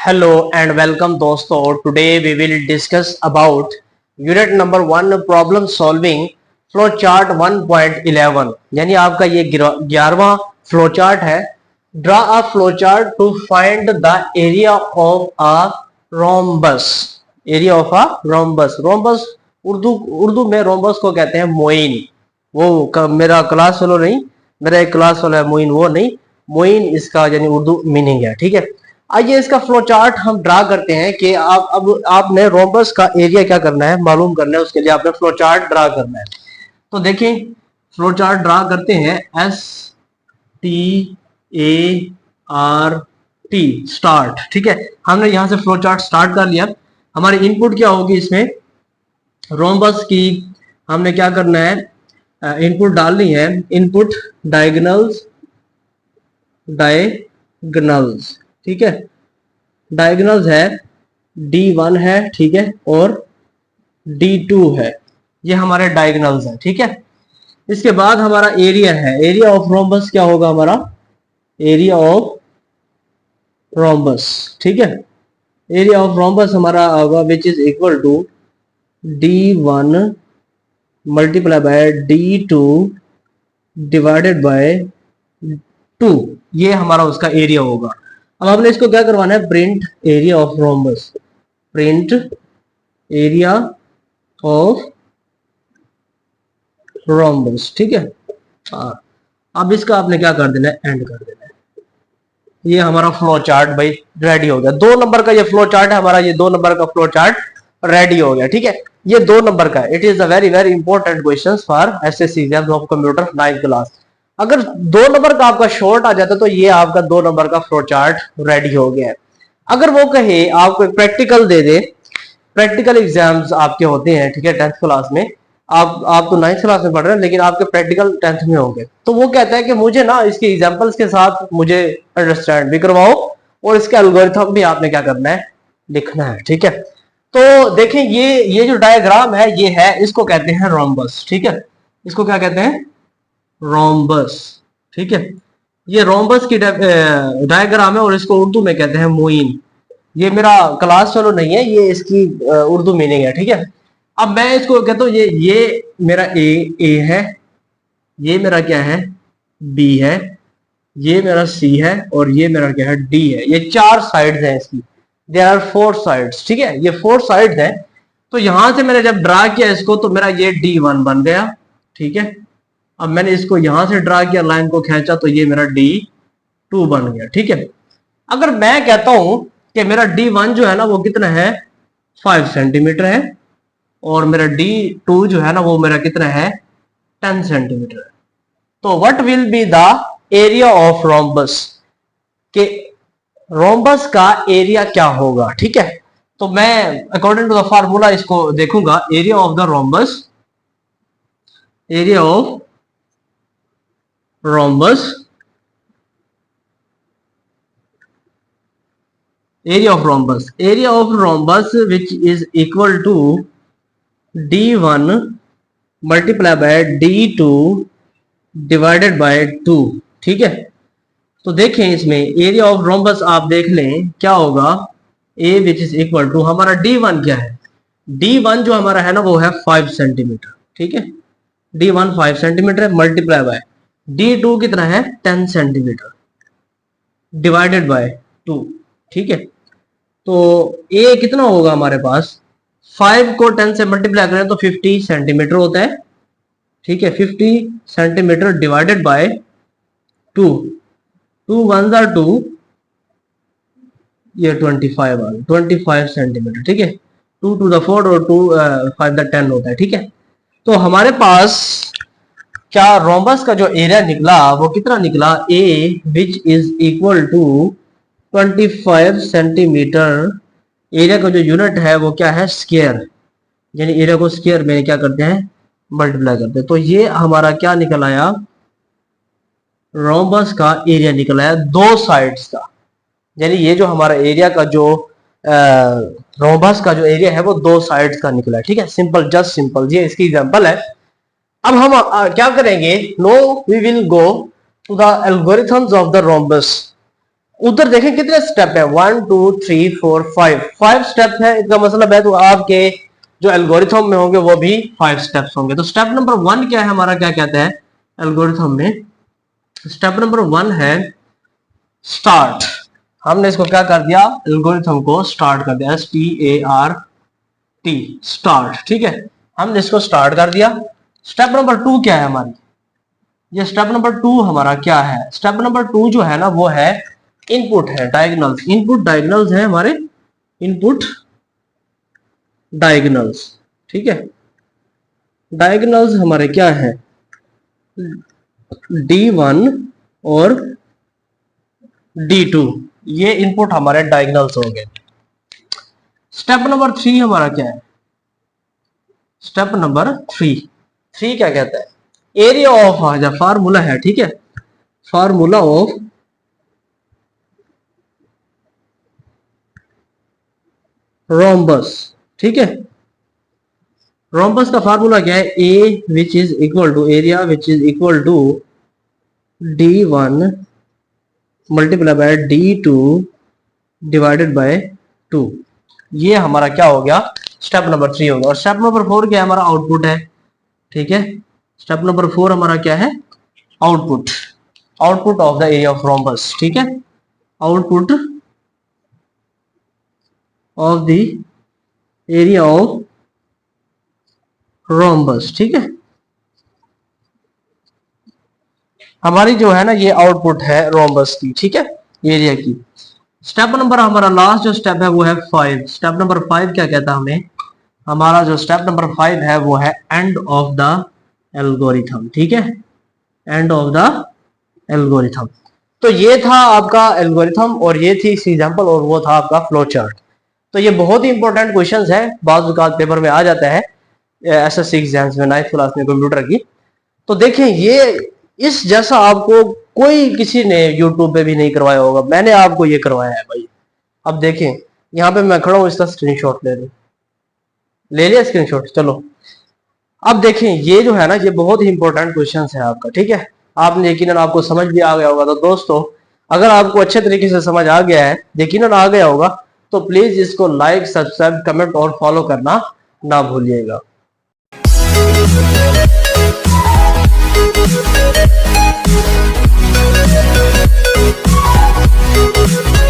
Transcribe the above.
Hello and welcome दोस्तों. Today we will discuss about unit number 1 problem solving flow chart 1.11. यानी आपका ये 11वां flow chart है. Draw a flow chart to find the area of a rhombus. Area of a rhombus. Rhombus Urdu में rhombus को कहते हैं मोइन. वो मेरा क्लास वाला नहीं, मेरा एक क्लास वाला है मोइन, वो नहीं. मोइन इसका यानी उर्दू मीनिंग है. ठीक है, आइए इसका फ्लो चार्ट हम ड्रा करते हैं कि अब आपने रोम्बस का एरिया क्या करना है, मालूम करना है. उसके लिए आपने फ्लो चार्ट ड्रा करना है. तो देखिए फ्लो चार्ट ड्रा करते हैं. START start. ठीक है, हमने यहां से फ्लो चार्ट स्टार्ट कर लिया. हमारी इनपुट क्या होगी इसमें, रोम्बस की हमने क्या करना है, इनपुट डालनी है. Input diagonals. ठीक है, डायगोनल्स है D1 है, ठीक है, और D2 है. ये हमारे डायगोनल्स है. ठीक है, इसके बाद हमारा एरिया है. एरिया ऑफ रोम्बस क्या होगा हमारा, एरिया ऑफ रोम्बस. ठीक है, एरिया ऑफ रोम्बस हमारा होगा which is equal to D1 multiply by D2 divided by 2. ये हमारा उसका एरिया होगा. अब हमने इसको क्या करवाना है, print area of rhombus. Print area of rhombus. ठीक है, अब इसका आपने क्या कर देना है, एंड कर देना है. ये हमारा फ्लो चार्ट भाई रेडी हो गया. 2 नंबर का ये फ्लो चार्ट है हमारा. ये 2 नंबर का फ्लो चार्ट रेडी हो गया. ठीक है, ये 2 नंबर का है. It is a very very important question for SSC exam of computer 9th class. अगर 2 नंबर का आपका शॉर्ट आ जाता तो ये आपका 2 नंबर का फ्लो चार्ट रेडी हो गया है. अगर वो कहे आपको एक प्रैक्टिकल दे दे, प्रैक्टिकल एग्जाम्स आपके होते हैं, ठीक है, 10th क्लास में. आप तो 9th क्लास में पढ़ रहे हैं लेकिन आपके प्रैक्टिकल 10th में होंगे. तो वो कहता है कि मुझे ना इसके एग्जांपल्स के साथ मुझे अंडरस्टैंड भी करवाओ और इसके एल्गोरिथम भी आपने क्या करना है, लिखना है. ठीक है, तो देखें ये जो डायग्राम है ये है, इसको कहते हैं रोम्बस. ठीक है, इसको क्या कहते हैं, रोम्बस. ठीक है, ये रोम्बस की डायग्राम है और इसको उर्दू में कहते हैं मोइन. ये मेरा क्लास चलो नहीं है, ये इसकी उर्दू मीनिंग है. ठीक है, अब मैं इसको कहता हूँ ये मेरा ए है, ये मेरा क्या है, बी है, ये मेरा सी है और ये मेरा क्या है, डी है. ये 4 साइड्स हैं इसकी. There are 4 sides. ठीक है, ये 4 साइड्स हैं. तो यहां से मैंने जब ड्रा किया इसको तो मेरा ये D1 बन गया. ठीक है, अब मैंने इसको यहां से ड्रा किया, लाइन को खींचा तो ये मेरा D2 बन गया. ठीक है, अगर मैं कहता हूं कि मेरा D1 जो है ना वो कितना है, 5 सेंटीमीटर है और मेरा D2 जो है ना वो मेरा कितना है, 10 सेंटीमीटर है. तो what will be the area of rhombus, के रोम्बस का एरिया क्या होगा. ठीक है, तो मैं अकॉर्डिंग टू द फार्मूला इसको देखूंगा. Area of the rhombus, area of rhombus, area of rhombus which is equal to D1 multiply by D2 divided by 2. ठीक है, तो देखें इसमें एरिया ऑफ रोम्बस आप देख लें क्या होगा, A which is equal to हमारा D1 क्या है, D1 जो हमारा है ना वो है 5 सेंटीमीटर. ठीक है, D1 5 सेंटीमीटर है, मल्टीप्लाई बाय D2 कितना है, 10 सेंटीमीटर डिवाइडेड बाय 2. ठीक है, तो A कितना होगा हमारे पास, 5 को 10 से मल्टीप्लाई करें तो 50 सेंटीमीटर होता है. ठीक है, 50 सेंटीमीटर डिवाइडेड बाय 2. 2 1 2, ये 25 सेंटीमीटर. ठीक है, 2 to the 4 और 2 5 the 10 होता है. ठीक है, तो हमारे पास क्या रोम्बस का जो एरिया निकला वो कितना निकला, A which is equal to 25 centimetre. Area का जो यूनिट है वो क्या है, स्क्वायर. यानी एरिया को स्क्वायर में क्या करते हैं, मल्टीप्लाई करते हैं. तो ये हमारा क्या निकल आया, रोम्बस का एरिया निकल आया 2 साइड्स का. यानी ये जो हमारा एरिया का जो रोम्बस का जो एरिया है वो 2 साइड्स का निकला है. ठीक है, सिंपल, जस्ट सिंपल. ये इसकी एग्जांपल है. अब हम क्या करेंगे, no we will go to the algorithms of the rhombus. उधर देखें कितने स्टेप है, 1 2 3 4 5 स्टेप है। इसका मतलब है तो आपके जो एल्गोरिथम में होंगे वो भी 5 स्टेप्स होंगे। तो स्टेप नंबर 1 क्या है हमारा, क्या कहते हैं एल्गोरिथम में, स्टेप नंबर 1 है स्टार्ट। हमने इसको क्या कर दिया, एल्गोरिथम को स्टार्ट कर दिया, START स्टार्ट, ठीक है, हमने इसको स्टार्ट कर दिया। स्टेप नंबर 2 क्या है हमारी, ये स्टेप नंबर 2 हमारा क्या है, स्टेप नंबर 2 जो है ना वो है इनपुट है, डायगोनल्स, इनपुट डायगोनल्स है हमारे, इनपुट डायगोनल्स, ठीक है। डायगोनल्स हमारे क्या है, D1 और D2, ये इनपुट हमारे डायगोनल्स हो गए। स्टेप नंबर 3 हमारा क्या है, स्टेप नंबर 3 क्या कहता है, एरिया ऑफ, फार्मूला है, ठीक है, फार्मूला ऑफ रोम्बस, ठीक है। रोम्बस का फार्मूला क्या है, A which is equal to area which is equal to D1 multiply by D2 divided by 2। ये हमारा क्या हो गया, स्टेप नंबर 3 होगा। और स्टेप नंबर 4 क्या है हमारा, आउटपुट है, ठीक है। स्टेप नंबर 4 हमारा क्या है, output, output of the area of rhombus, ठीक है, output of the area of rhombus, ठीक है। हमारी जो है ना ये आउटपुट है रोम्बस की, ठीक है, एरिया की। स्टेप नंबर हमारा लास्ट जो स्टेप है वो है 5। स्टेप नंबर 5 क्या कहता है हमें, हमारा जो स्टेप नंबर 5 है वो है एंड ऑफ द एल्गोरिथम, ठीक है, एंड ऑफ द एल्गोरिथम। तो ये था आपका एल्गोरिथम और ये थी एग्जांपल और वो था आपका फ्लो चार्ट। तो ये बहुत ही इंपॉर्टेंट क्वेश्चंस है, बाज़ औक़ात पेपर में आ जाता है SSC एग्जाम्स में, 9th क्लास में कंप्यूटर की। तो देखें ये इस जैसा आपको कोई किसी ने यूट्यूब पे भी नहीं करवाया होगा, मैंने आपको ये करवाया है भाई। अब देखें यहाँ पे मैं खड़ा हूँ, इसका स्क्रीनशॉट ले लिया स्क्रीनशॉट, चलो अब देखें ये जो है ना ये बहुत ही इंपॉर्टेंट क्वेश्चन है आपका, ठीक है। आपने यकीनन आपको समझ भी आ गया होगा। तो दोस्तों अगर आपको अच्छे तरीके से समझ आ गया है, यकीनन आ गया होगा, तो प्लीज इसको लाइक सब्सक्राइब कमेंट और फॉलो करना ना भूलिएगा। We'll be right back.